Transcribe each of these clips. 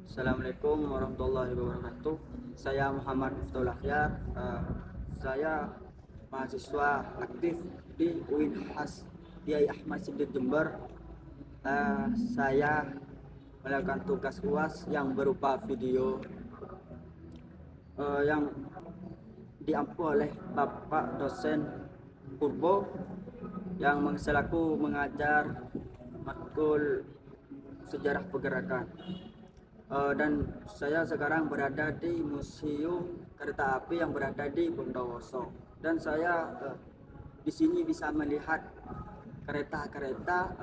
Assalamualaikum warahmatullahi wabarakatuh. Saya Muhammad Miftahul Akhyar. Saya mahasiswa aktif di UINHAS Kiai Ahmad Siddiq Jember. Saya melakukan tugas UAS yang berupa video yang diampu oleh Bapak dosen Purbo yang selaku mengajar matkul sejarah pergerakan. Dan saya sekarang berada di Museum Kereta Api yang berada di Bondowoso, dan saya di sini bisa melihat kereta-kereta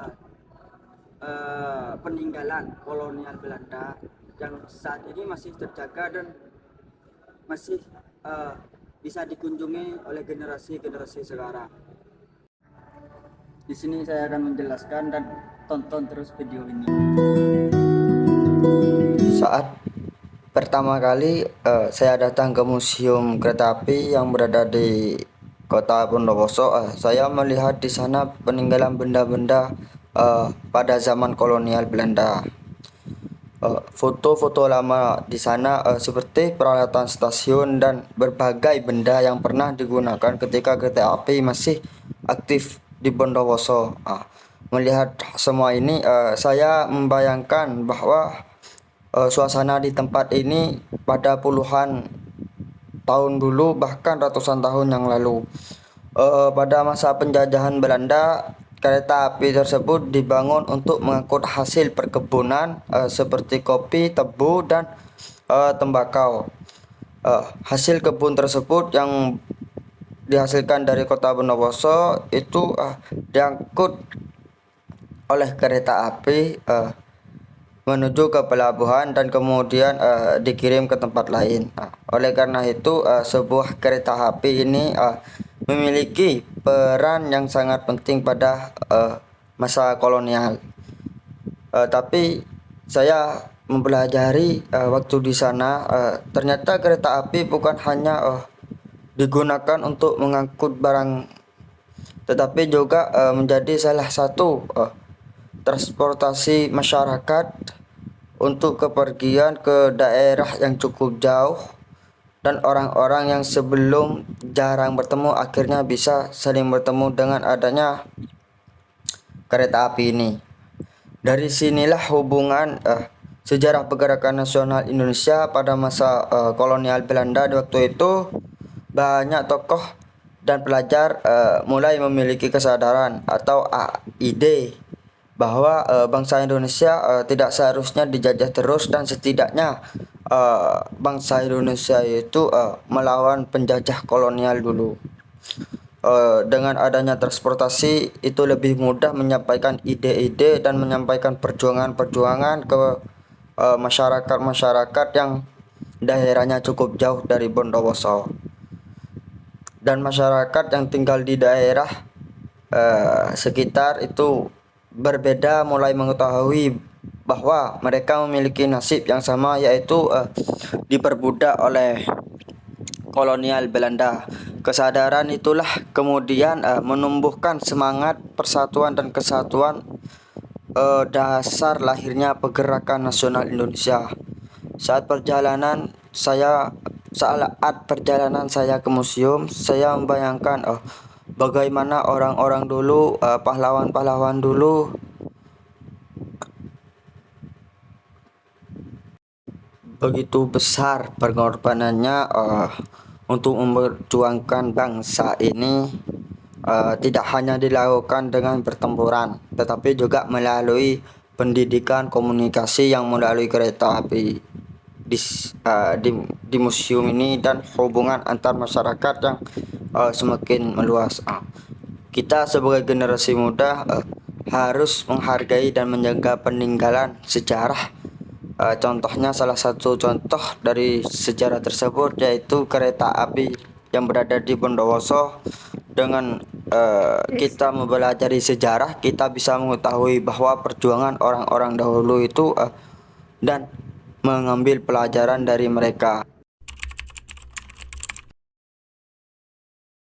peninggalan kolonial Belanda yang saat ini masih terjaga dan masih bisa dikunjungi oleh generasi-generasi sekarang. Di sini saya akan menjelaskan, dan tonton terus video ini. Saat pertama kali saya datang ke Museum Kereta Api yang berada di Kota Bondowoso, saya melihat di sana peninggalan benda-benda pada zaman kolonial Belanda. Foto-foto lama di sana seperti peralatan stasiun dan berbagai benda yang pernah digunakan ketika kereta api masih aktif di Bondowoso. Melihat semua ini, saya membayangkan bahwa suasana di tempat ini pada puluhan tahun dulu, bahkan ratusan tahun yang lalu. Pada masa penjajahan Belanda, kereta api tersebut dibangun untuk mengangkut hasil perkebunan seperti kopi, tebu, dan tembakau. Hasil kebun tersebut yang dihasilkan dari kota Bondowoso itu diangkut oleh kereta api menuju ke pelabuhan dan kemudian dikirim ke tempat lain. Oleh karena itu, sebuah kereta api ini memiliki peran yang sangat penting pada masa kolonial. Tapi saya mempelajari waktu di sana, ternyata kereta api bukan hanya digunakan untuk mengangkut barang, tetapi juga menjadi salah satu transportasi masyarakat untuk kepergian ke daerah yang cukup jauh, dan orang-orang yang sebelum jarang bertemu akhirnya bisa saling bertemu dengan adanya kereta api ini. Dari sinilah hubungan sejarah pergerakan nasional Indonesia pada masa kolonial Belanda di waktu itu. Banyak tokoh dan pelajar mulai memiliki kesadaran atau ide bahwa bangsa Indonesia tidak seharusnya dijajah terus, dan setidaknya bangsa Indonesia itu melawan penjajah kolonial dulu. Dengan adanya transportasi itu lebih mudah menyampaikan ide-ide dan menyampaikan perjuangan-perjuangan ke masyarakat-masyarakat yang daerahnya cukup jauh dari Bondowoso. Dan masyarakat yang tinggal di daerah sekitar itu berbeda, mulai mengetahui bahwa mereka memiliki nasib yang sama, yaitu diperbudak oleh kolonial Belanda. Kesadaran itulah kemudian menumbuhkan semangat persatuan dan kesatuan, dasar lahirnya pergerakan nasional Indonesia. Saat perjalanan saya ke museum, saya membayangkan bagaimana orang-orang dulu, pahlawan-pahlawan dulu begitu besar pengorbanannya untuk memperjuangkan bangsa ini. Tidak hanya dilakukan dengan pertempuran, tetapi juga melalui pendidikan komunikasi yang melalui kereta api di museum ini, dan hubungan antar masyarakat yang semakin meluas. Kita sebagai generasi muda harus menghargai dan menjaga peninggalan sejarah. Contohnya, salah satu contoh dari sejarah tersebut yaitu kereta api yang berada di Bondowoso. Dengan kita mempelajari sejarah, kita bisa mengetahui bahwa perjuangan orang-orang dahulu itu dan mengambil pelajaran dari mereka.